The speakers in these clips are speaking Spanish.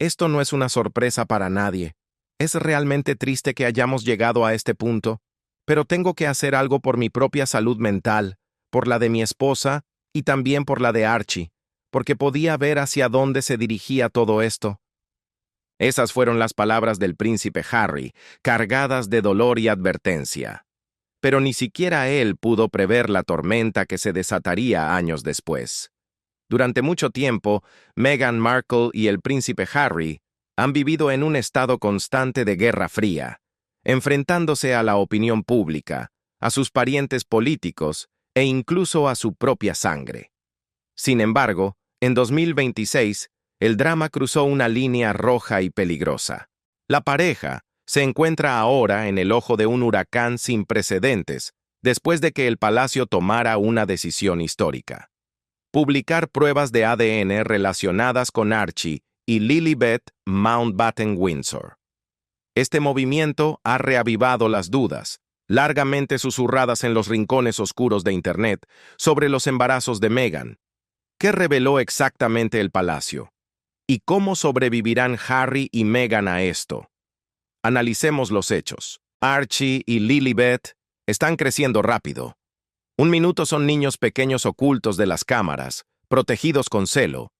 Esto no es una sorpresa para nadie. Es realmente triste que hayamos llegado a este punto, pero tengo que hacer algo por mi propia salud mental, por la de mi esposa y también por la de Archie, porque podía ver hacia dónde se dirigía todo esto. Esas fueron las palabras del príncipe Harry, cargadas de dolor y advertencia. Pero ni siquiera él pudo prever la tormenta que se desataría años después. Durante mucho tiempo, Meghan Markle y el príncipe Harry han vivido en un estado constante de guerra fría, enfrentándose a la opinión pública, a sus parientes políticos e incluso a su propia sangre. Sin embargo, en 2026, el drama cruzó una línea roja y peligrosa. La pareja se encuentra ahora en el ojo de un huracán sin precedentes, después de que el palacio tomara una decisión histórica: publicar pruebas de ADN relacionadas con Archie y Lilibet Mountbatten-Windsor. Este movimiento ha reavivado las dudas, largamente susurradas en los rincones oscuros de Internet, sobre los embarazos de Meghan. ¿Qué reveló exactamente el palacio? ¿Y cómo sobrevivirán Harry y Meghan a esto? Analicemos los hechos. Archie y Lilibet están creciendo rápido. Un minuto son niños pequeños ocultos de las cámaras, protegidos con celo,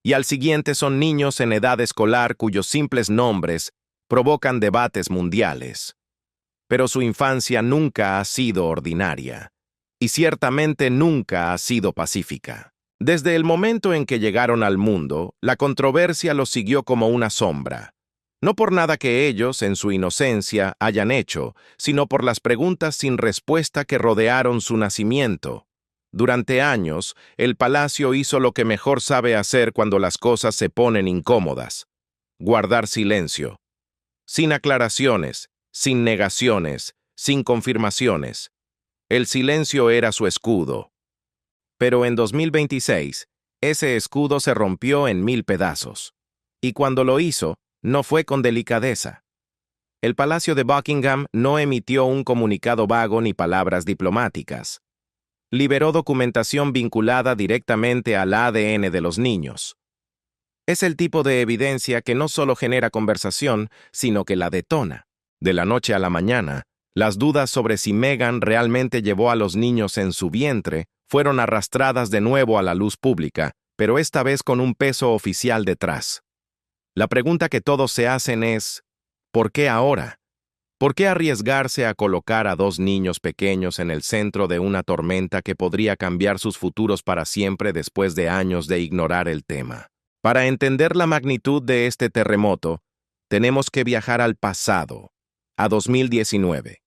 y al siguiente son niños en edad escolar cuyos simples nombres provocan debates mundiales. Pero su infancia nunca ha sido ordinaria, y ciertamente nunca ha sido pacífica. Desde el momento en que llegaron al mundo, la controversia los siguió como una sombra. No por nada que ellos, en su inocencia, hayan hecho, sino por las preguntas sin respuesta que rodearon su nacimiento. Durante años, el palacio hizo lo que mejor sabe hacer cuando las cosas se ponen incómodas: guardar silencio. Sin aclaraciones, sin negaciones, sin confirmaciones. El silencio era su escudo. Pero en 2026, ese escudo se rompió en 1000 pedazos. Y cuando lo hizo, no fue con delicadeza. El Palacio de Buckingham no emitió un comunicado vago ni palabras diplomáticas. Liberó documentación vinculada directamente al ADN de los niños. Es el tipo de evidencia que no solo genera conversación, sino que la detona. De la noche a la mañana, las dudas sobre si Meghan realmente llevó a los niños en su vientre fueron arrastradas de nuevo a la luz pública, pero esta vez con un peso oficial detrás. La pregunta que todos se hacen es: ¿por qué ahora? ¿Por qué arriesgarse a colocar a 2 niños pequeños en el centro de una tormenta que podría cambiar sus futuros para siempre después de años de ignorar el tema? Para entender la magnitud de este terremoto, tenemos que viajar al pasado, a 2019.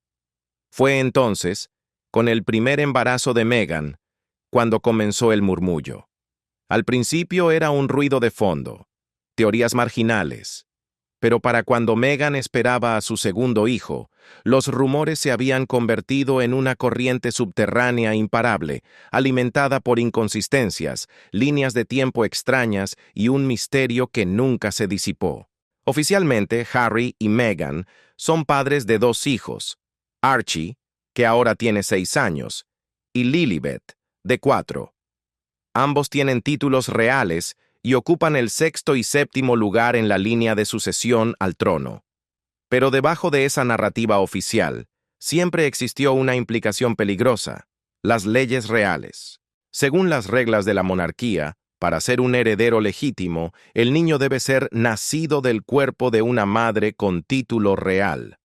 Fue entonces, con el primer embarazo de Meghan, cuando comenzó el murmullo. Al principio era un ruido de fondo, teorías marginales. Pero para cuando Meghan esperaba a su segundo hijo, los rumores se habían convertido en una corriente subterránea imparable, alimentada por inconsistencias, líneas de tiempo extrañas y un misterio que nunca se disipó. Oficialmente, Harry y Meghan son padres de 2 hijos: Archie, que ahora tiene 6 años, y Lilibet, de 4. Ambos tienen títulos reales y ocupan el 6º y 7º lugar en la línea de sucesión al trono. Pero debajo de esa narrativa oficial, siempre existió una implicación peligrosa: las leyes reales. Según las reglas de la monarquía, para ser un heredero legítimo, el niño debe ser nacido del cuerpo de una madre con título real.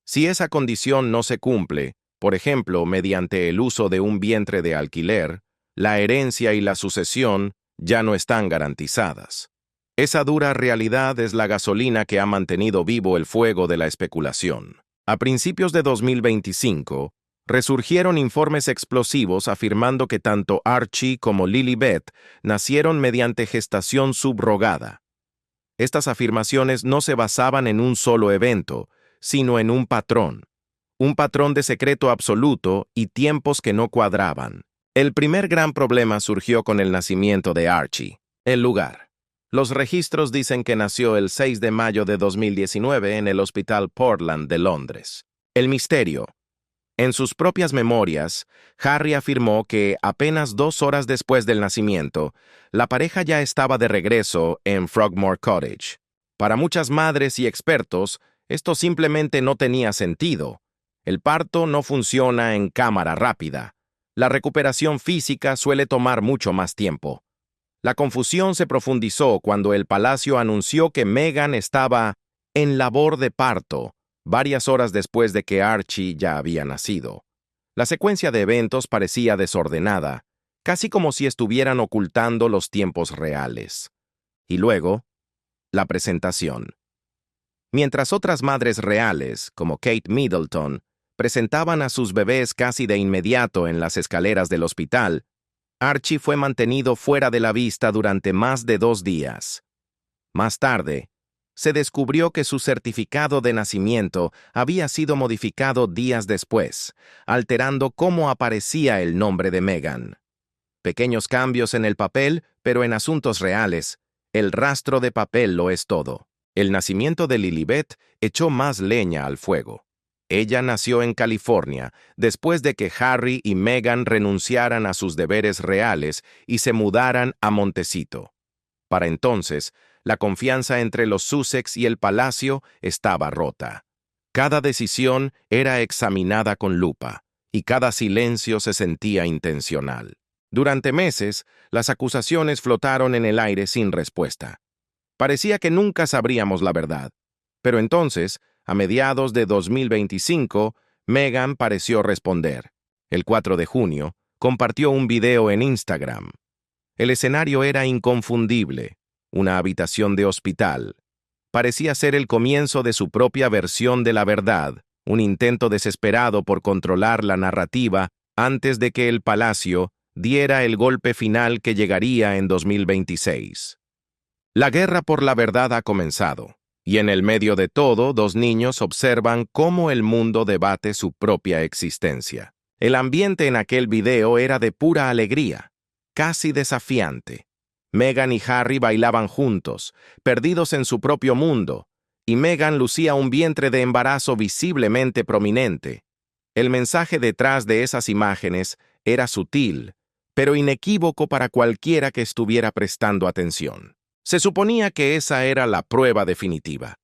Si esa condición no se cumple, por ejemplo, mediante el uso de un vientre de alquiler, la herencia y la sucesión ya no están garantizadas. Esa dura realidad es la gasolina que ha mantenido vivo el fuego de la especulación. A principios de 2025, resurgieron informes explosivos afirmando que tanto Archie como Lilibet nacieron mediante gestación subrogada. Estas afirmaciones no se basaban en un solo evento, sino en un patrón de secreto absoluto y tiempos que no cuadraban. El primer gran problema surgió con el nacimiento de Archie. El lugar. Los registros dicen que nació el 6 de mayo de 2019 en el Hospital Portland de Londres. El misterio. En sus propias memorias, Harry afirmó que apenas 2 horas después del nacimiento, la pareja ya estaba de regreso en Frogmore Cottage. Para muchas madres y expertos, esto simplemente no tenía sentido. El parto no funciona en cámara rápida. La recuperación física suele tomar mucho más tiempo. La confusión se profundizó cuando el palacio anunció que Meghan estaba en labor de parto, varias horas después de que Archie ya había nacido. La secuencia de eventos parecía desordenada, casi como si estuvieran ocultando los tiempos reales. Y luego, la presentación. Mientras otras madres reales, como Kate Middleton, presentaban a sus bebés casi de inmediato en las escaleras del hospital, Archie fue mantenido fuera de la vista durante más de 2 días. Más tarde, se descubrió que su certificado de nacimiento había sido modificado días después, alterando cómo aparecía el nombre de Meghan. Pequeños cambios en el papel, pero en asuntos reales, el rastro de papel lo es todo. El nacimiento de Lilibet echó más leña al fuego. Ella nació en California, después de que Harry y Meghan renunciaran a sus deberes reales y se mudaran a Montecito. Para entonces, la confianza entre los Sussex y el palacio estaba rota. Cada decisión era examinada con lupa, y cada silencio se sentía intencional. Durante meses, las acusaciones flotaron en el aire sin respuesta. Parecía que nunca sabríamos la verdad. Pero entonces, a mediados de 2025, Meghan pareció responder. El 4 de junio, compartió un video en Instagram. El escenario era inconfundible, una habitación de hospital. Parecía ser el comienzo de su propia versión de la verdad, un intento desesperado por controlar la narrativa antes de que el palacio diera el golpe final que llegaría en 2026. La guerra por la verdad ha comenzado. Y en el medio de todo, 2 niños observan cómo el mundo debate su propia existencia. El ambiente en aquel video era de pura alegría, casi desafiante. Meghan y Harry bailaban juntos, perdidos en su propio mundo, y Meghan lucía un vientre de embarazo visiblemente prominente. El mensaje detrás de esas imágenes era sutil, pero inequívoco para cualquiera que estuviera prestando atención. Se suponía que esa era la prueba definitiva.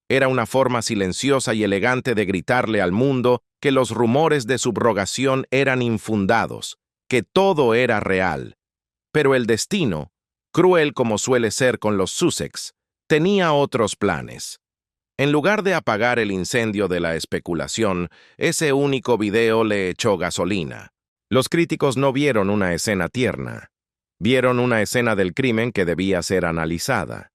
Era una forma silenciosa y elegante de gritarle al mundo que los rumores de subrogación eran infundados, que todo era real. Pero el destino, cruel como suele ser con los Sussex, tenía otros planes. En lugar de apagar el incendio de la especulación, ese único video le echó gasolina. Los críticos no vieron una escena tierna. Vieron una escena del crimen que debía ser analizada.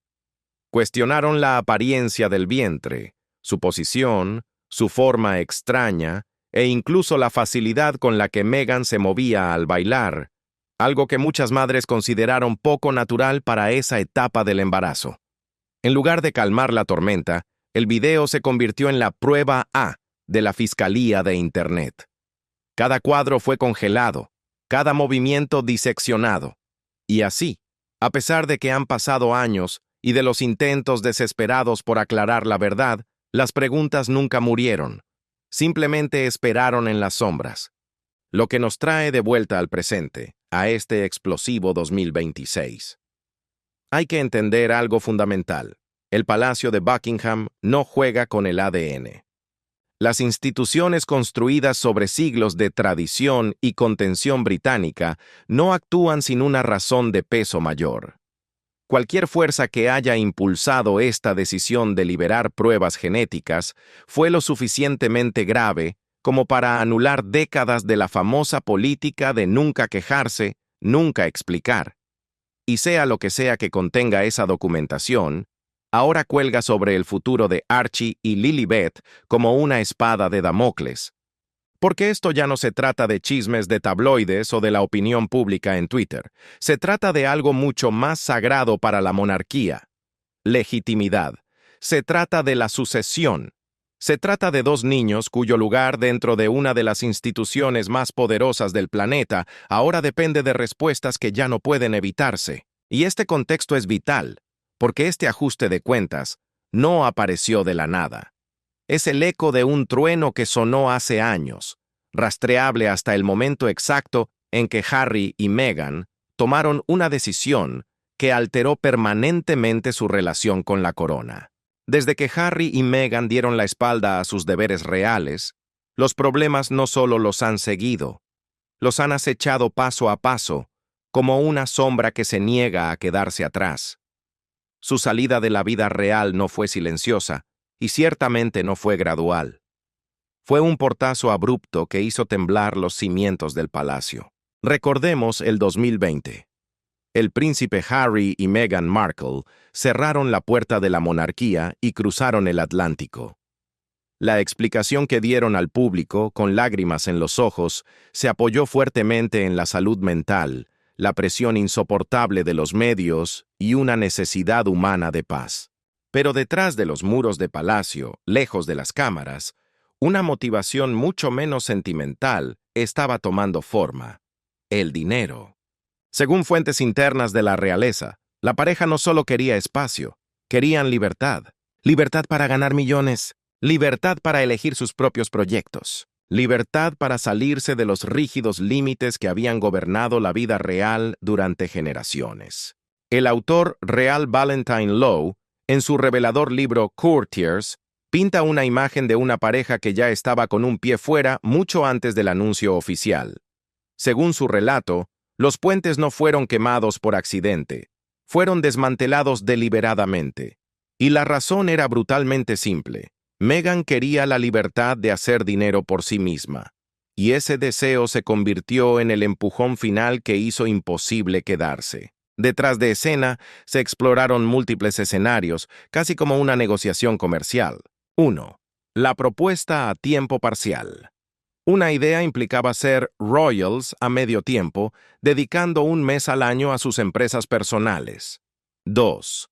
Cuestionaron la apariencia del vientre, su posición, su forma extraña e incluso la facilidad con la que Meghan se movía al bailar, algo que muchas madres consideraron poco natural para esa etapa del embarazo. En lugar de calmar la tormenta, el video se convirtió en la prueba A de la Fiscalía de Internet. Cada cuadro fue congelado, cada movimiento diseccionado. Y así, a pesar de que han pasado años y de los intentos desesperados por aclarar la verdad, las preguntas nunca murieron. Simplemente esperaron en las sombras. Lo que nos trae de vuelta al presente, a este explosivo 2026. Hay que entender algo fundamental. El Palacio de Buckingham no juega con el ADN. Las instituciones construidas sobre siglos de tradición y contención británica no actúan sin una razón de peso mayor. Cualquier fuerza que haya impulsado esta decisión de liberar pruebas genéticas fue lo suficientemente grave como para anular décadas de la famosa política de nunca quejarse, nunca explicar. Y sea lo que sea que contenga esa documentación, ahora cuelga sobre el futuro de Archie y Lilibet como una espada de Damocles. Porque esto ya no se trata de chismes de tabloides o de la opinión pública en Twitter. Se trata de algo mucho más sagrado para la monarquía. Legitimidad. Se trata de la sucesión. Se trata de 2 niños cuyo lugar dentro de una de las instituciones más poderosas del planeta ahora depende de respuestas que ya no pueden evitarse. Y este contexto es vital, porque este ajuste de cuentas no apareció de la nada. Es el eco de un trueno que sonó hace años, rastreable hasta el momento exacto en que Harry y Meghan tomaron una decisión que alteró permanentemente su relación con la corona. Desde que Harry y Meghan dieron la espalda a sus deberes reales, los problemas no solo los han seguido, los han acechado paso a paso, como una sombra que se niega a quedarse atrás. Su salida de la vida real no fue silenciosa, y ciertamente no fue gradual. Fue un portazo abrupto que hizo temblar los cimientos del palacio. Recordemos el 2020. El príncipe Harry y Meghan Markle cerraron la puerta de la monarquía y cruzaron el Atlántico. La explicación que dieron al público, con lágrimas en los ojos, se apoyó fuertemente en la salud mental, la presión insoportable de los medios y una necesidad humana de paz. Pero detrás de los muros de palacio, lejos de las cámaras, una motivación mucho menos sentimental estaba tomando forma: el dinero. Según fuentes internas de la realeza, la pareja no solo quería espacio, querían libertad. Libertad para ganar millones, libertad para elegir sus propios proyectos, libertad para salirse de los rígidos límites que habían gobernado la vida real durante generaciones. El autor Real Valentine Lowe, en su revelador libro Courtiers, pinta una imagen de una pareja que ya estaba con un pie fuera mucho antes del anuncio oficial. Según su relato, los puentes no fueron quemados por accidente, fueron desmantelados deliberadamente. Y la razón era brutalmente simple. Meghan quería la libertad de hacer dinero por sí misma, y ese deseo se convirtió en el empujón final que hizo imposible quedarse. Detrás de escena, se exploraron múltiples escenarios, casi como una negociación comercial. 1. La propuesta a tiempo parcial. Una idea implicaba ser royals a medio tiempo, dedicando un mes al año a sus empresas personales. 2.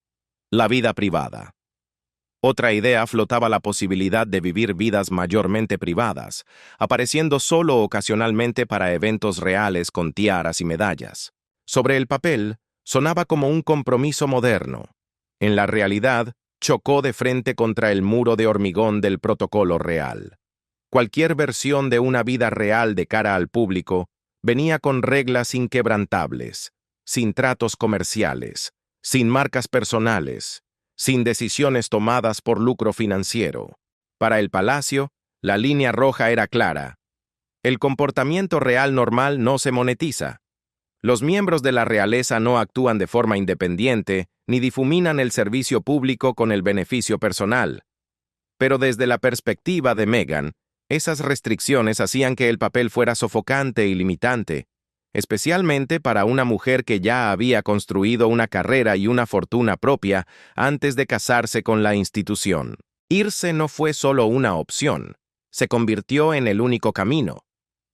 La vida privada. Otra idea flotaba la posibilidad de vivir vidas mayormente privadas, apareciendo solo ocasionalmente para eventos reales con tiaras y medallas. Sobre el papel, sonaba como un compromiso moderno. En la realidad, chocó de frente contra el muro de hormigón del protocolo real. Cualquier versión de una vida real de cara al público venía con reglas inquebrantables, sin tratos comerciales, sin marcas personales, sin decisiones tomadas por lucro financiero. Para el palacio, la línea roja era clara. El comportamiento real normal no se monetiza. Los miembros de la realeza no actúan de forma independiente ni difuminan el servicio público con el beneficio personal. Pero desde la perspectiva de Meghan, esas restricciones hacían que el papel fuera sofocante y limitante, especialmente para una mujer que ya había construido una carrera y una fortuna propia antes de casarse con la institución. Irse no fue solo una opción, se convirtió en el único camino.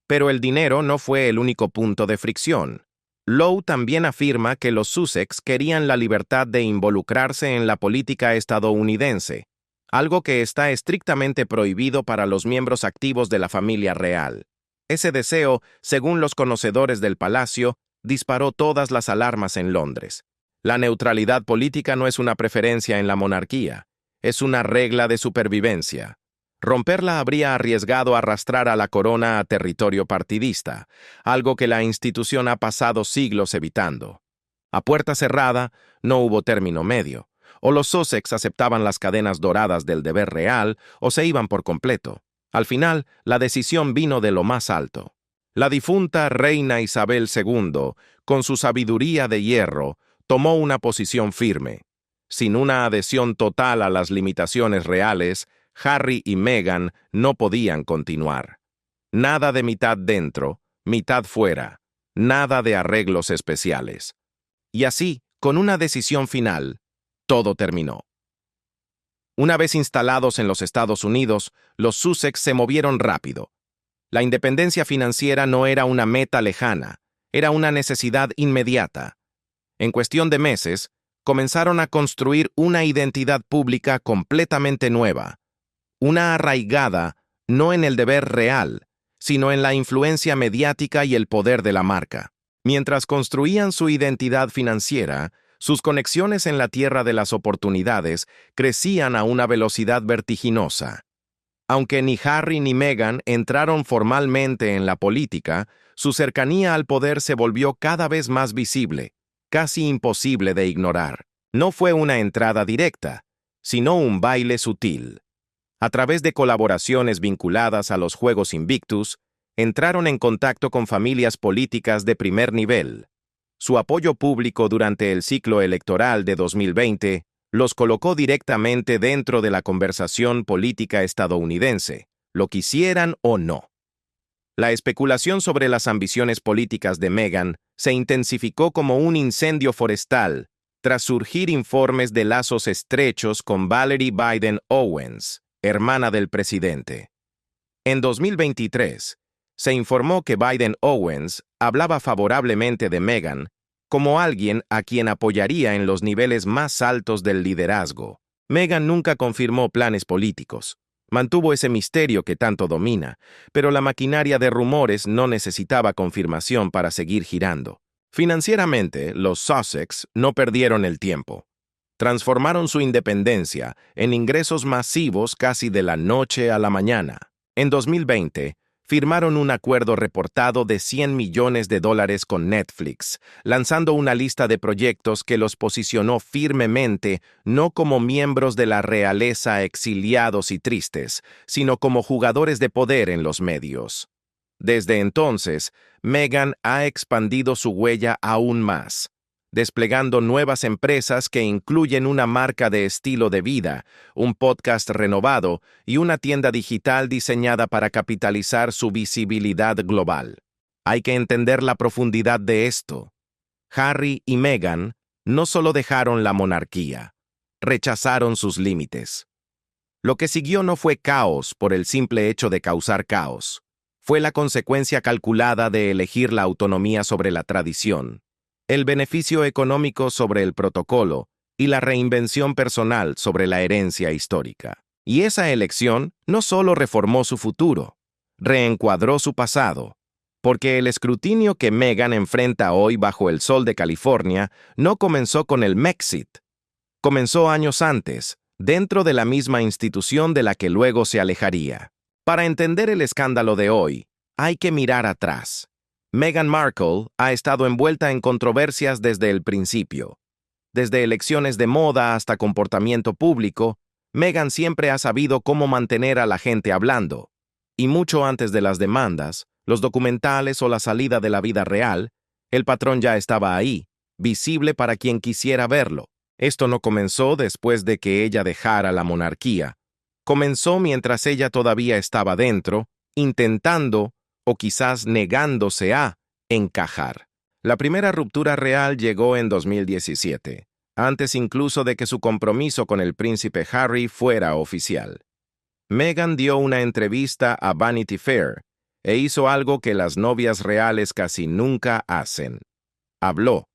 Pero el dinero no fue el único punto de fricción. Lowe también afirma que los Sussex querían la libertad de involucrarse en la política estadounidense, algo que está estrictamente prohibido para los miembros activos de la familia real. Ese deseo, según los conocedores del palacio, disparó todas las alarmas en Londres. La neutralidad política no es una preferencia en la monarquía, es una regla de supervivencia. Romperla habría arriesgado arrastrar a la corona a territorio partidista, algo que la institución ha pasado siglos evitando. A puerta cerrada, no hubo término medio. O los Sussex aceptaban las cadenas doradas del deber real, o se iban por completo. Al final, la decisión vino de lo más alto. La difunta reina Isabel II, con su sabiduría de hierro, tomó una posición firme. Sin una adhesión total a las limitaciones reales, Harry y Meghan no podían continuar. Nada de mitad dentro, mitad fuera. Nada de arreglos especiales. Y así, con una decisión final, todo terminó. Una vez instalados en los Estados Unidos, los Sussex se movieron rápido. La independencia financiera no era una meta lejana, era una necesidad inmediata. En cuestión de meses, comenzaron a construir una identidad pública completamente nueva, una arraigada no en el deber real, sino en la influencia mediática y el poder de la marca. Mientras construían su identidad financiera, sus conexiones en la tierra de las oportunidades crecían a una velocidad vertiginosa. Aunque ni Harry ni Meghan entraron formalmente en la política, su cercanía al poder se volvió cada vez más visible. casi imposible de ignorar. No fue una entrada directa, sino un baile sutil. A través de colaboraciones vinculadas a los Juegos Invictus, entraron en contacto con familias políticas de primer nivel. Su apoyo público durante el ciclo electoral de 2020 los colocó directamente dentro de la conversación política estadounidense, lo quisieran o no. La especulación sobre las ambiciones políticas de Meghan se intensificó como un incendio forestal tras surgir informes de lazos estrechos con Valerie Biden Owens, hermana del presidente. En 2023, se informó que Biden Owens hablaba favorablemente de Meghan como alguien a quien apoyaría en los niveles más altos del liderazgo. Meghan nunca confirmó planes políticos. Mantuvo ese misterio que tanto domina, pero la maquinaria de rumores no necesitaba confirmación para seguir girando. Financieramente, los Sussex no perdieron el tiempo. Transformaron su independencia en ingresos masivos casi de la noche a la mañana. En 2020, firmaron un acuerdo reportado de $100 millones con Netflix, lanzando una lista de proyectos que los posicionó firmemente no como miembros de la realeza exiliados y tristes, sino como jugadores de poder en los medios. Desde entonces, Meghan ha expandido su huella aún más, desplegando nuevas empresas que incluyen una marca de estilo de vida, un podcast renovado y una tienda digital diseñada para capitalizar su visibilidad global. Hay que entender la profundidad de esto. Harry y Meghan no solo dejaron la monarquía, rechazaron sus límites. Lo que siguió no fue caos por el simple hecho de causar caos. Fue la consecuencia calculada de elegir la autonomía sobre la tradición, el beneficio económico sobre el protocolo y la reinvención personal sobre la herencia histórica. Y esa elección no solo reformó su futuro, reencuadró su pasado, porque el escrutinio que Meghan enfrenta hoy bajo el sol de California no comenzó con el Mexit. Comenzó años antes, dentro de la misma institución de la que luego se alejaría. Para entender el escándalo de hoy, hay que mirar atrás. Meghan Markle ha estado envuelta en controversias desde el principio. Desde elecciones de moda hasta comportamiento público, Meghan siempre ha sabido cómo mantener a la gente hablando. Y mucho antes de las demandas, los documentales o la salida de la vida real, el patrón ya estaba ahí, visible para quien quisiera verlo. Esto no comenzó después de que ella dejara la monarquía. Comenzó mientras ella todavía estaba dentro, intentando o quizás negándose a encajar. La primera ruptura real llegó en 2017, antes incluso de que su compromiso con el príncipe Harry fuera oficial. Meghan dio una entrevista a Vanity Fair e hizo algo que las novias reales casi nunca hacen. Habló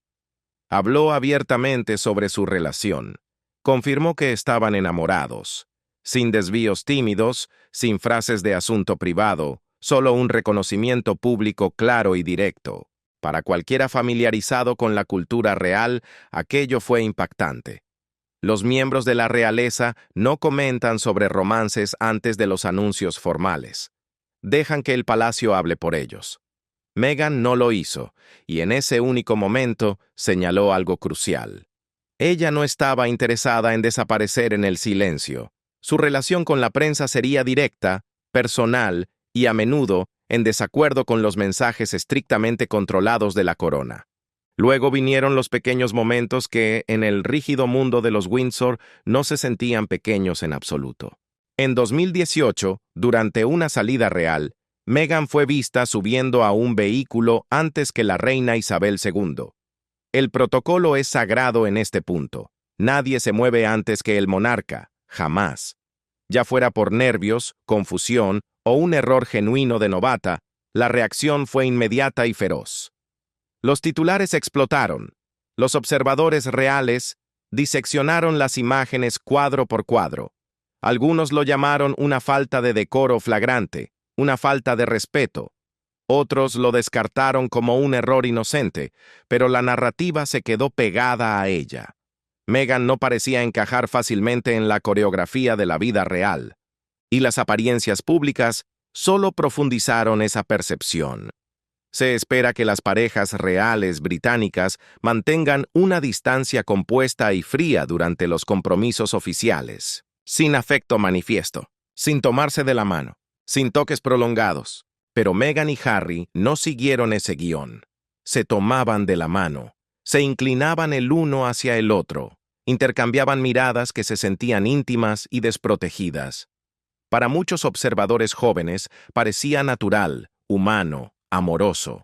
abiertamente sobre su relación. Confirmó que estaban enamorados, sin desvíos tímidos, sin frases de asunto privado, solo un reconocimiento público claro y directo. Para cualquiera familiarizado con la cultura real, aquello fue impactante. Los miembros de la realeza no comentan sobre romances antes de los anuncios formales. Dejan que el palacio hable por ellos. Meghan no lo hizo, y en ese único momento señaló algo crucial. Ella no estaba interesada en desaparecer en el silencio. Su relación con la prensa sería directa, personal y a menudo en desacuerdo con los mensajes estrictamente controlados de la corona. Luego vinieron los pequeños momentos que, en el rígido mundo de los Windsor, no se sentían pequeños en absoluto. En 2018, durante una salida real, Meghan fue vista subiendo a un vehículo antes que la reina Isabel II. El protocolo es sagrado en este punto. Nadie se mueve antes que el monarca, jamás. Ya fuera por nervios, confusión o un error genuino de novata, la reacción fue inmediata y feroz. Los titulares explotaron. Los observadores reales diseccionaron las imágenes cuadro por cuadro. Algunos lo llamaron una falta de decoro flagrante, una falta de respeto. Otros lo descartaron como un error inocente, pero la narrativa se quedó pegada a ella. Meghan no parecía encajar fácilmente en la coreografía de la vida real, y las apariencias públicas solo profundizaron esa percepción. Se espera que las parejas reales británicas mantengan una distancia compuesta y fría durante los compromisos oficiales, sin afecto manifiesto, sin tomarse de la mano, sin toques prolongados. Pero Meghan y Harry no siguieron ese guión. Se tomaban de la mano, se inclinaban el uno hacia el otro, intercambiaban miradas que se sentían íntimas y desprotegidas. Para muchos observadores jóvenes parecía natural, humano, amoroso.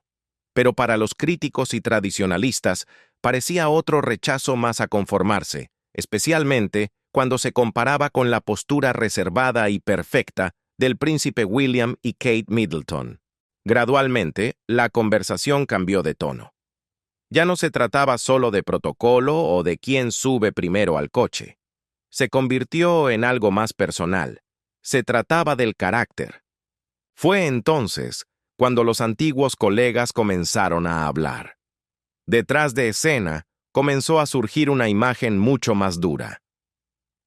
Pero para los críticos y tradicionalistas parecía otro rechazo más a conformarse, especialmente cuando se comparaba con la postura reservada y perfecta del príncipe William y Kate Middleton. Gradualmente, la conversación cambió de tono. Ya no se trataba solo de protocolo o de quién sube primero al coche. Se convirtió en algo más personal. Se trataba del carácter. Fue entonces cuando los antiguos colegas comenzaron a hablar. Detrás de escena, comenzó a surgir una imagen mucho más dura.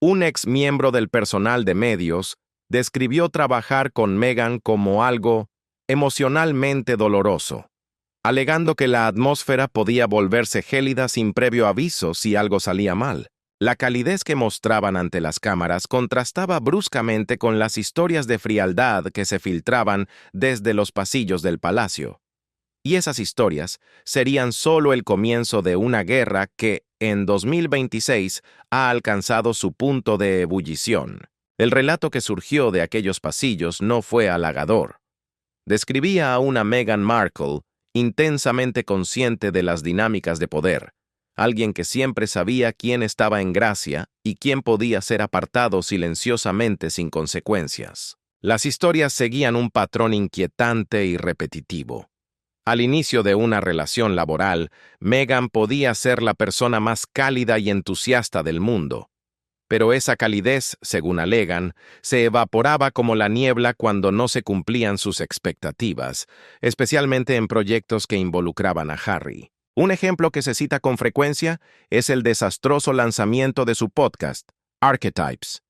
Un ex miembro del personal de medios describió trabajar con Meghan como algo emocionalmente doloroso, alegando que la atmósfera podía volverse gélida sin previo aviso si algo salía mal. La calidez que mostraban ante las cámaras contrastaba bruscamente con las historias de frialdad que se filtraban desde los pasillos del palacio. Y esas historias serían solo el comienzo de una guerra que, en 2026, ha alcanzado su punto de ebullición. El relato que surgió de aquellos pasillos no fue halagador. Describía a una Meghan Markle intensamente consciente de las dinámicas de poder, alguien que siempre sabía quién estaba en gracia y quién podía ser apartado silenciosamente sin consecuencias. Las historias seguían un patrón inquietante y repetitivo. Al inicio de una relación laboral, Meghan podía ser la persona más cálida y entusiasta del mundo. Pero esa calidez, según alegan, se evaporaba como la niebla cuando no se cumplían sus expectativas, especialmente en proyectos que involucraban a Harry. Un ejemplo que se cita con frecuencia es el desastroso lanzamiento de su podcast, Archetypes.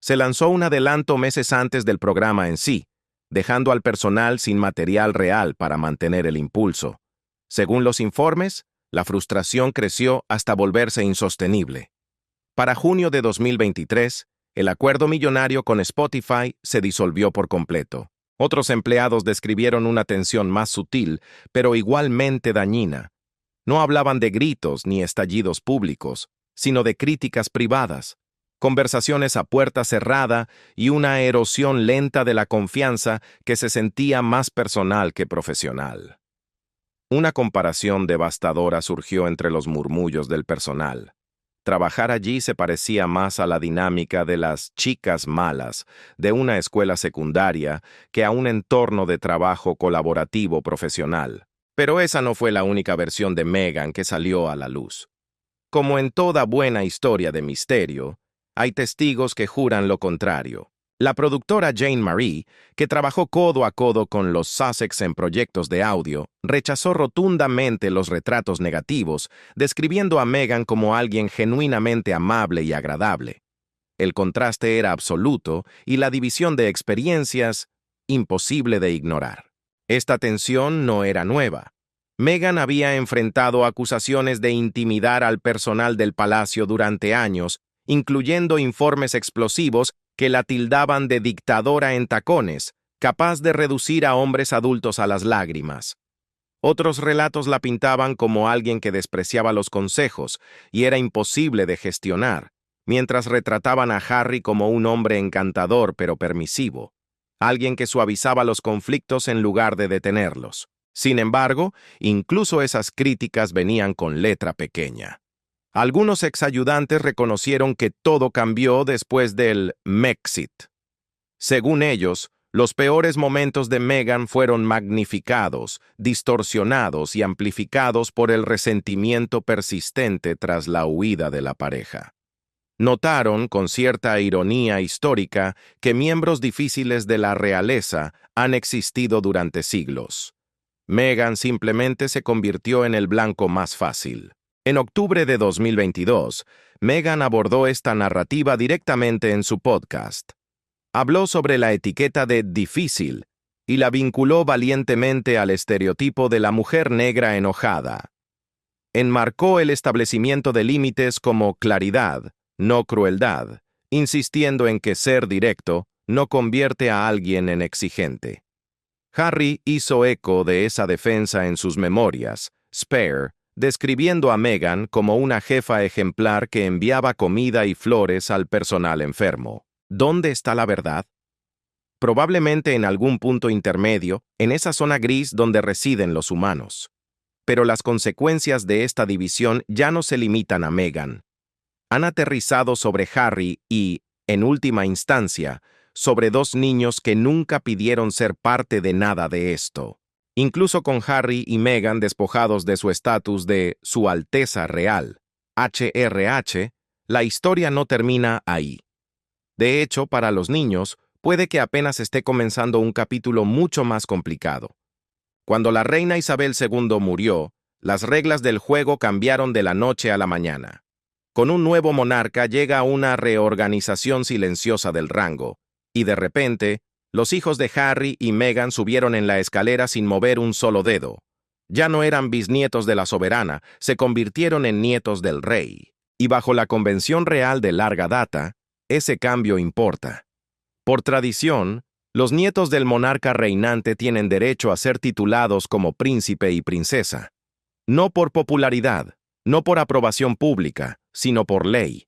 Se lanzó un adelanto meses antes del programa en sí, dejando al personal sin material real para mantener el impulso. Según los informes, la frustración creció hasta volverse insostenible. Para junio de 2023, el acuerdo millonario con Spotify se disolvió por completo. Otros empleados describieron una tensión más sutil, pero igualmente dañina. No hablaban de gritos ni estallidos públicos, sino de críticas privadas, conversaciones a puerta cerrada y una erosión lenta de la confianza que se sentía más personal que profesional. Una comparación devastadora surgió entre los murmullos del personal. Trabajar allí se parecía más a la dinámica de las chicas malas de una escuela secundaria que a un entorno de trabajo colaborativo profesional. Pero esa no fue la única versión de Meghan que salió a la luz. Como en toda buena historia de misterio, hay testigos que juran lo contrario. La productora Jane Marie, que trabajó codo a codo con los Sussex en proyectos de audio, rechazó rotundamente los retratos negativos, describiendo a Meghan como alguien genuinamente amable y agradable. El contraste era absoluto y la división de experiencias imposible de ignorar. Esta tensión no era nueva. Meghan había enfrentado acusaciones de intimidar al personal del palacio durante años, incluyendo informes explosivos que la tildaban de dictadora en tacones, capaz de reducir a hombres adultos a las lágrimas. Otros relatos la pintaban como alguien que despreciaba los consejos y era imposible de gestionar, mientras retrataban a Harry como un hombre encantador pero permisivo, alguien que suavizaba los conflictos en lugar de detenerlos. Sin embargo, incluso esas críticas venían con letra pequeña. Algunos exayudantes reconocieron que todo cambió después del Mexit. Según ellos, los peores momentos de Meghan fueron magnificados, distorsionados y amplificados por el resentimiento persistente tras la huida de la pareja. Notaron, con cierta ironía histórica, que miembros difíciles de la realeza han existido durante siglos. Meghan simplemente se convirtió en el blanco más fácil. En octubre de 2022, Meghan abordó esta narrativa directamente en su podcast. Habló sobre la etiqueta de difícil y la vinculó valientemente al estereotipo de la mujer negra enojada. Enmarcó el establecimiento de límites como claridad, no crueldad, insistiendo en que ser directo no convierte a alguien en exigente. Harry hizo eco de esa defensa en sus memorias, Spare, describiendo a Meghan como una jefa ejemplar que enviaba comida y flores al personal enfermo. ¿Dónde está la verdad? Probablemente en algún punto intermedio, en esa zona gris donde residen los humanos. Pero las consecuencias de esta división ya no se limitan a Meghan. Han aterrizado sobre Harry y, en última instancia, sobre dos niños que nunca pidieron ser parte de nada de esto. Incluso con Harry y Meghan despojados de su estatus de Su Alteza Real, HRH, la historia no termina ahí. De hecho, para los niños, puede que apenas esté comenzando un capítulo mucho más complicado. Cuando la reina Isabel II murió, las reglas del juego cambiaron de la noche a la mañana. Con un nuevo monarca llega una reorganización silenciosa del rango, y de repente, los hijos de Harry y Meghan subieron en la escalera sin mover un solo dedo. Ya no eran bisnietos de la soberana, se convirtieron en nietos del rey. Y bajo la convención real de larga data, ese cambio importa. Por tradición, los nietos del monarca reinante tienen derecho a ser titulados como príncipe y princesa. No por popularidad, no por aprobación pública, sino por ley.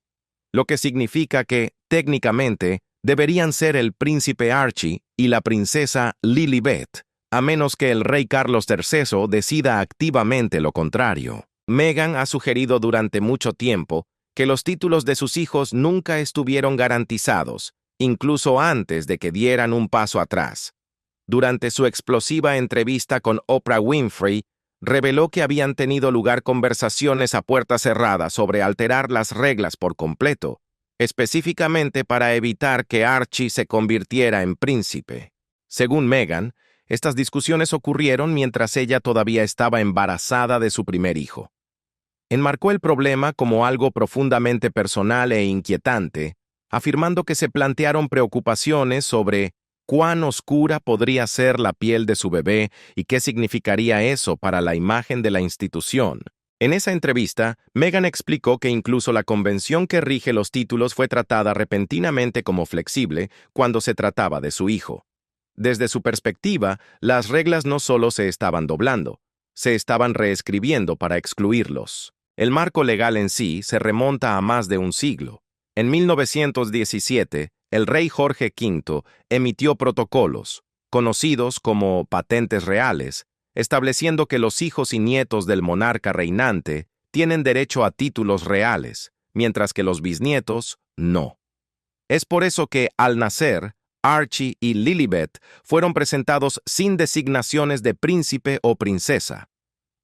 Lo que significa que, técnicamente, deberían ser el príncipe Archie y la princesa Lilibet, a menos que el rey Carlos III decida activamente lo contrario. Meghan ha sugerido durante mucho tiempo que los títulos de sus hijos nunca estuvieron garantizados, incluso antes de que dieran un paso atrás. Durante su explosiva entrevista con Oprah Winfrey, reveló que habían tenido lugar conversaciones a puerta cerrada sobre alterar las reglas por completo, específicamente para evitar que Archie se convirtiera en príncipe. Según Meghan, estas discusiones ocurrieron mientras ella todavía estaba embarazada de su primer hijo. Enmarcó el problema como algo profundamente personal e inquietante, afirmando que se plantearon preocupaciones sobre cuán oscura podría ser la piel de su bebé y qué significaría eso para la imagen de la institución. En esa entrevista, Meghan explicó que incluso la convención que rige los títulos fue tratada repentinamente como flexible cuando se trataba de su hijo. Desde su perspectiva, las reglas no solo se estaban doblando, se estaban reescribiendo para excluirlos. El marco legal en sí se remonta a más de un siglo. En 1917, el rey Jorge V emitió protocolos, conocidos como patentes reales, estableciendo que los hijos y nietos del monarca reinante tienen derecho a títulos reales, mientras que los bisnietos no. Es por eso que, al nacer, Archie y Lilibet fueron presentados sin designaciones de príncipe o princesa.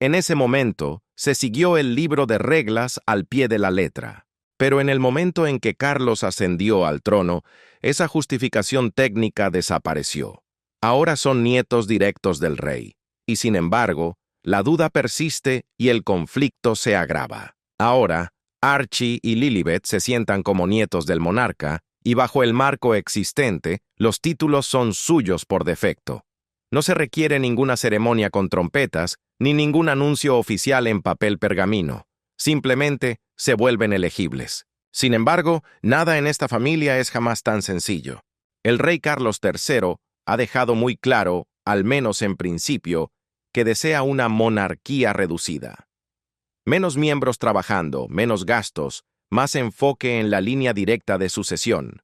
En ese momento, se siguió el libro de reglas al pie de la letra. Pero en el momento en que Carlos ascendió al trono, esa justificación técnica desapareció. Ahora son nietos directos del rey. Y sin embargo, la duda persiste y el conflicto se agrava. Ahora, Archie y Lilibet se sientan como nietos del monarca, y bajo el marco existente, los títulos son suyos por defecto. No se requiere ninguna ceremonia con trompetas, ni ningún anuncio oficial en papel pergamino. Simplemente se vuelven elegibles. Sin embargo, nada en esta familia es jamás tan sencillo. El rey Carlos III ha dejado muy claro, al menos en principio, que desea una monarquía reducida. Menos miembros trabajando, menos gastos, más enfoque en la línea directa de sucesión.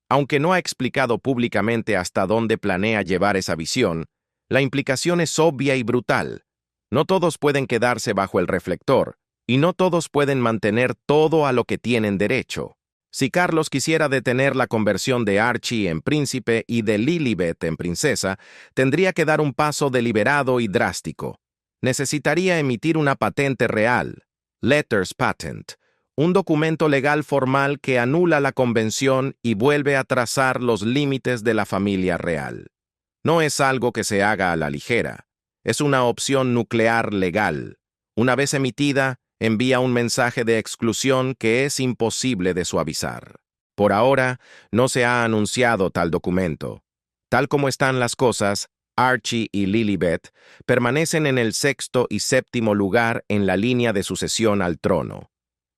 Aunque no ha explicado públicamente hasta dónde planea llevar esa visión, la implicación es obvia y brutal. No todos pueden quedarse bajo el reflector, y no todos pueden mantener todo a lo que tienen derecho. Si Carlos quisiera detener la conversión de Archie en príncipe y de Lilibet en princesa, tendría que dar un paso deliberado y drástico. Necesitaría emitir una patente real, Letters Patent, un documento legal formal que anula la convención y vuelve a trazar los límites de la familia real. No es algo que se haga a la ligera. Es una opción nuclear legal. Una vez emitida, envía un mensaje de exclusión que es imposible de suavizar. Por ahora, no se ha anunciado tal documento. Tal como están las cosas, Archie y Lilibet, permanecen en el sexto y séptimo lugar en la línea de sucesión al trono.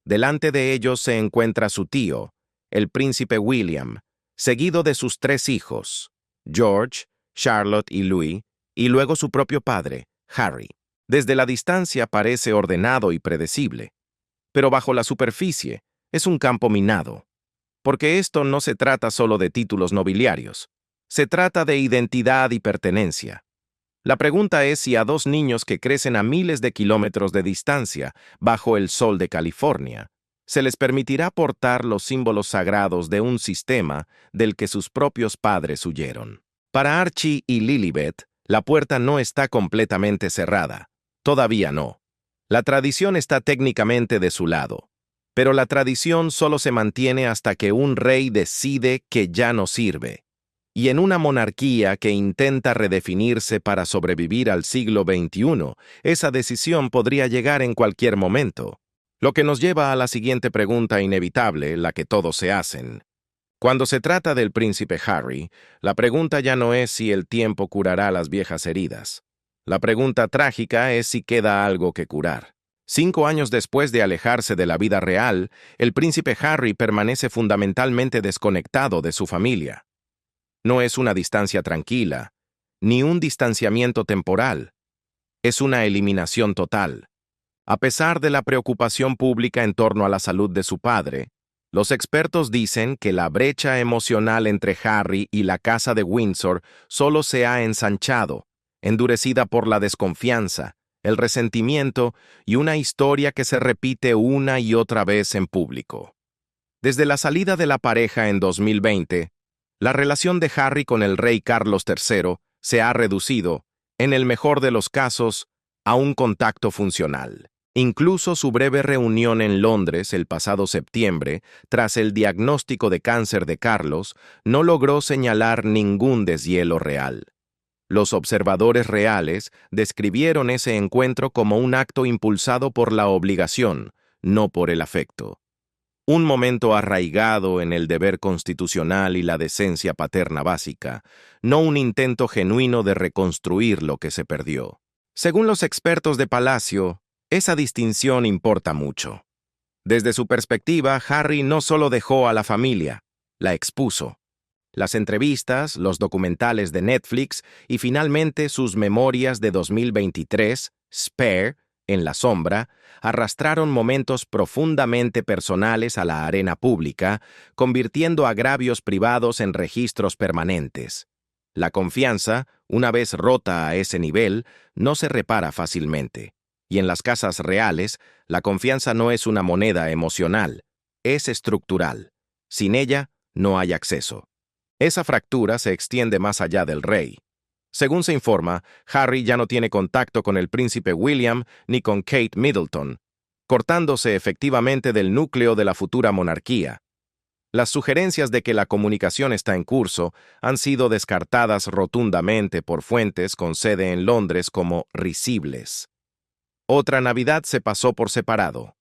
Delante de ellos se encuentra su tío, el príncipe William, seguido de sus tres hijos, George, Charlotte y Louis, y luego su propio padre, Harry. Desde la distancia parece ordenado y predecible, pero bajo la superficie es un campo minado, porque esto no se trata solo de títulos nobiliarios, se trata de identidad y pertenencia. La pregunta es si a dos niños que crecen a miles de kilómetros de distancia, bajo el sol de California, se les permitirá portar los símbolos sagrados de un sistema del que sus propios padres huyeron. Para Archie y Lilibet, la puerta no está completamente cerrada. Todavía no. La tradición está técnicamente de su lado, pero la tradición solo se mantiene hasta que un rey decide que ya no sirve. Y en una monarquía que intenta redefinirse para sobrevivir al siglo XXI, esa decisión podría llegar en cualquier momento. Lo que nos lleva a la siguiente pregunta inevitable, la que todos se hacen. Cuando se trata del príncipe Harry, la pregunta ya no es si el tiempo curará las viejas heridas. La pregunta trágica es si queda algo que curar. 5 años después de alejarse de la vida real, el príncipe Harry permanece fundamentalmente desconectado de su familia. No es una distancia tranquila, ni un distanciamiento temporal. Es una eliminación total. A pesar de la preocupación pública en torno a la salud de su padre, los expertos dicen que la brecha emocional entre Harry y la casa de Windsor solo se ha ensanchado, endurecida por la desconfianza, el resentimiento y una historia que se repite una y otra vez en público. Desde la salida de la pareja en 2020, la relación de Harry con el rey Carlos III se ha reducido, en el mejor de los casos, a un contacto funcional. Incluso su breve reunión en Londres el pasado septiembre, tras el diagnóstico de cáncer de Carlos, no logró señalar ningún deshielo real. Los observadores reales describieron ese encuentro como un acto impulsado por la obligación, no por el afecto. Un momento arraigado en el deber constitucional y la decencia paterna básica, no un intento genuino de reconstruir lo que se perdió. Según los expertos de Palacio, esa distinción importa mucho. Desde su perspectiva, Harry no solo dejó a la familia, la expuso. Las entrevistas, los documentales de Netflix y finalmente sus memorias de 2023, Spare, en la sombra, arrastraron momentos profundamente personales a la arena pública, convirtiendo agravios privados en registros permanentes. La confianza, una vez rota a ese nivel, no se repara fácilmente. Y en las casas reales, la confianza no es una moneda emocional, es estructural. Sin ella, no hay acceso. Esa fractura se extiende más allá del rey. Según se informa, Harry ya no tiene contacto con el príncipe William ni con Kate Middleton, cortándose efectivamente del núcleo de la futura monarquía. Las sugerencias de que la comunicación está en curso han sido descartadas rotundamente por fuentes con sede en Londres como risibles. Otra Navidad se pasó por separado.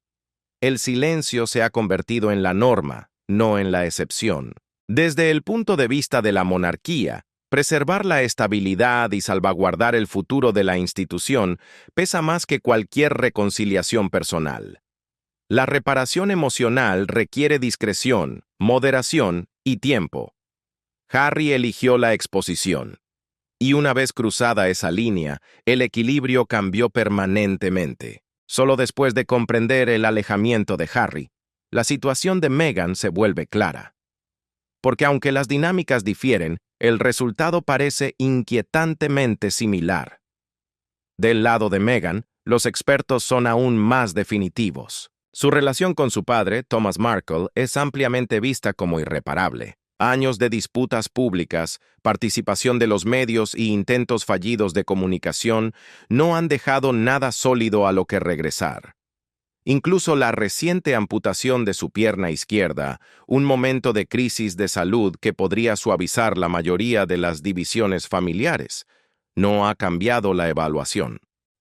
El silencio se ha convertido en la norma, no en la excepción. Desde el punto de vista de la monarquía, preservar la estabilidad y salvaguardar el futuro de la institución pesa más que cualquier reconciliación personal. La reparación emocional requiere discreción, moderación y tiempo. Harry eligió la exposición. Y una vez cruzada esa línea, el equilibrio cambió permanentemente. Solo después de comprender el alejamiento de Harry, la situación de Meghan se vuelve clara. Porque aunque las dinámicas difieren, el resultado parece inquietantemente similar. Del lado de Meghan, los expertos son aún más definitivos. Su relación con su padre, Thomas Markle, es ampliamente vista como irreparable. Años de disputas públicas, participación de los medios y intentos fallidos de comunicación no han dejado nada sólido a lo que regresar. Incluso la reciente amputación de su pierna izquierda, un momento de crisis de salud que podría suavizar la mayoría de las divisiones familiares, no ha cambiado la evaluación.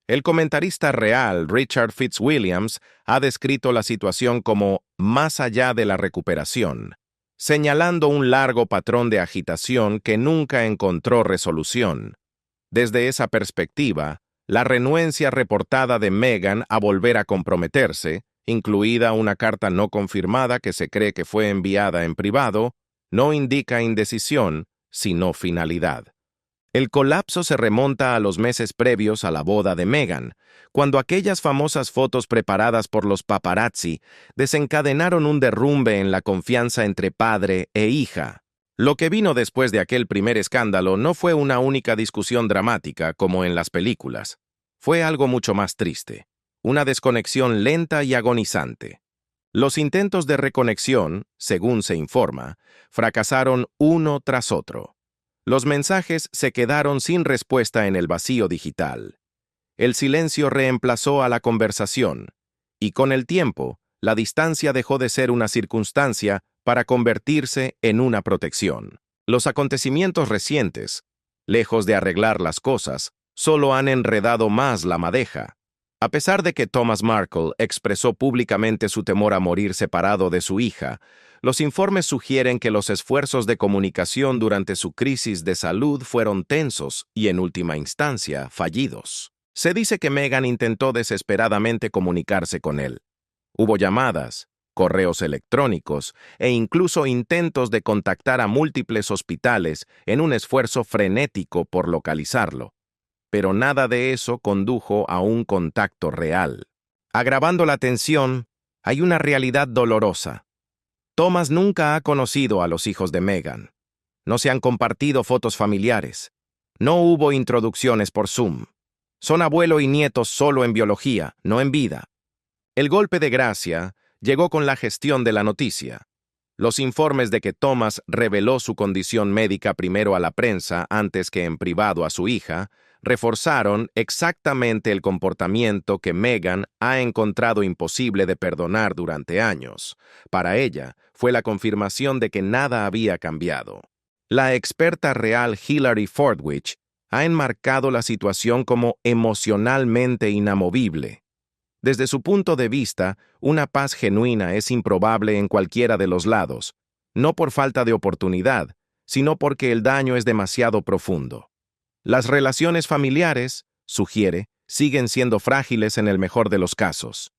El comentarista real Richard Fitzwilliams ha descrito la situación como más allá de la recuperación, señalando un largo patrón de agitación que nunca encontró resolución. Desde esa perspectiva, la renuencia reportada de Meghan a volver a comprometerse, incluida una carta no confirmada que se cree que fue enviada en privado, no indica indecisión, sino finalidad. El colapso se remonta a los meses previos a la boda de Meghan, cuando aquellas famosas fotos preparadas por los paparazzi desencadenaron un derrumbe en la confianza entre padre e hija. Lo que vino después de aquel primer escándalo no fue una única discusión dramática como en las películas. Fue algo mucho más triste, una desconexión lenta y agonizante. Los intentos de reconexión, según se informa, fracasaron uno tras otro. Los mensajes se quedaron sin respuesta en el vacío digital. El silencio reemplazó a la conversación, y con el tiempo, la distancia dejó de ser una circunstancia para convertirse en una protección. Los acontecimientos recientes, lejos de arreglar las cosas, solo han enredado más la madeja. A pesar de que Thomas Markle expresó públicamente su temor a morir separado de su hija, los informes sugieren que los esfuerzos de comunicación durante su crisis de salud fueron tensos y, en última instancia, fallidos. Se dice que Meghan intentó desesperadamente comunicarse con él. Hubo llamadas, correos electrónicos e incluso intentos de contactar a múltiples hospitales en un esfuerzo frenético por localizarlo. Pero nada de eso condujo a un contacto real. Agravando la tensión, hay una realidad dolorosa. Thomas nunca ha conocido a los hijos de Meghan. No se han compartido fotos familiares. No hubo introducciones por Zoom. Son abuelo y nietos solo en biología, no en vida. El golpe de gracia llegó con la gestión de la noticia. Los informes de que Thomas reveló su condición médica primero a la prensa antes que en privado a su hija, reforzaron exactamente el comportamiento que Meghan ha encontrado imposible de perdonar durante años. Para ella, fue la confirmación de que nada había cambiado. La experta real Hilary Fordwich ha enmarcado la situación como emocionalmente inamovible. Desde su punto de vista, una paz genuina es improbable en cualquiera de los lados, no por falta de oportunidad, sino porque el daño es demasiado profundo. Las relaciones familiares, sugiere, siguen siendo frágiles en el mejor de los casos.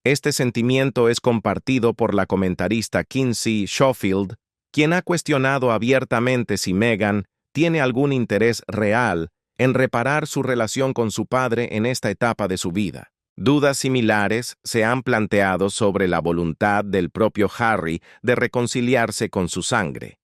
Este sentimiento es compartido por la comentarista Kinsey Schofield, quien ha cuestionado abiertamente si Meghan tiene algún interés real en reparar su relación con su padre en esta etapa de su vida. Dudas similares se han planteado sobre la voluntad del propio Harry de reconciliarse con su sangre.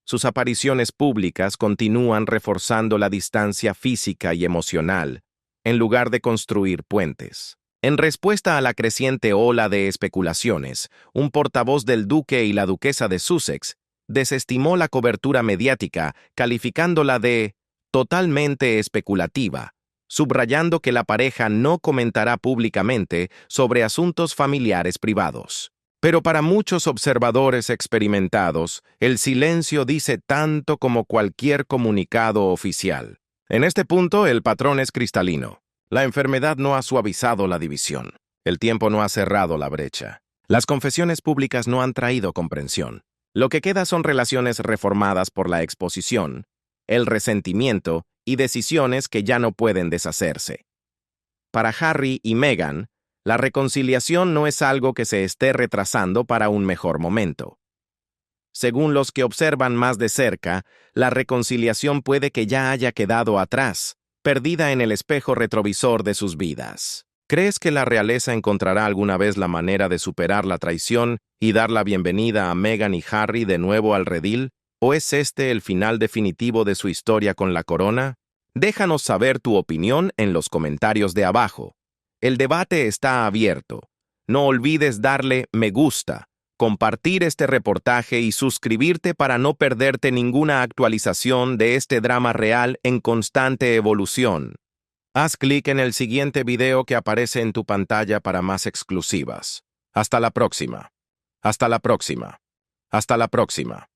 Sus apariciones públicas continúan reforzando la distancia física y emocional, en lugar de construir puentes. En respuesta a la creciente ola de especulaciones, un portavoz del duque y la duquesa de Sussex desestimó la cobertura mediática, calificándola de totalmente especulativa, subrayando que la pareja no comentará públicamente sobre asuntos familiares privados. Pero para muchos observadores experimentados, el silencio dice tanto como cualquier comunicado oficial. En este punto, el patrón es cristalino. La enfermedad no ha suavizado la división. El tiempo no ha cerrado la brecha. Las confesiones públicas no han traído comprensión. Lo que queda son relaciones reformadas por la exposición, el resentimiento y decisiones que ya no pueden deshacerse. Para Harry y Meghan, la reconciliación no es algo que se esté retrasando para un mejor momento. Según los que observan más de cerca, la reconciliación puede que ya haya quedado atrás, perdida en el espejo retrovisor de sus vidas. ¿Crees que la realeza encontrará alguna vez la manera de superar la traición y dar la bienvenida a Meghan y Harry de nuevo al redil? ¿O es este el final definitivo de su historia con la corona? Déjanos saber tu opinión en los comentarios de abajo. El debate está abierto. No olvides darle me gusta, compartir este reportaje y suscribirte para no perderte ninguna actualización de este drama real en constante evolución. Haz clic en el siguiente video que aparece en tu pantalla para más exclusivas. Hasta la próxima. Hasta la próxima. Hasta la próxima.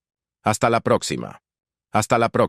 Hasta la próxima. Hasta la próxima.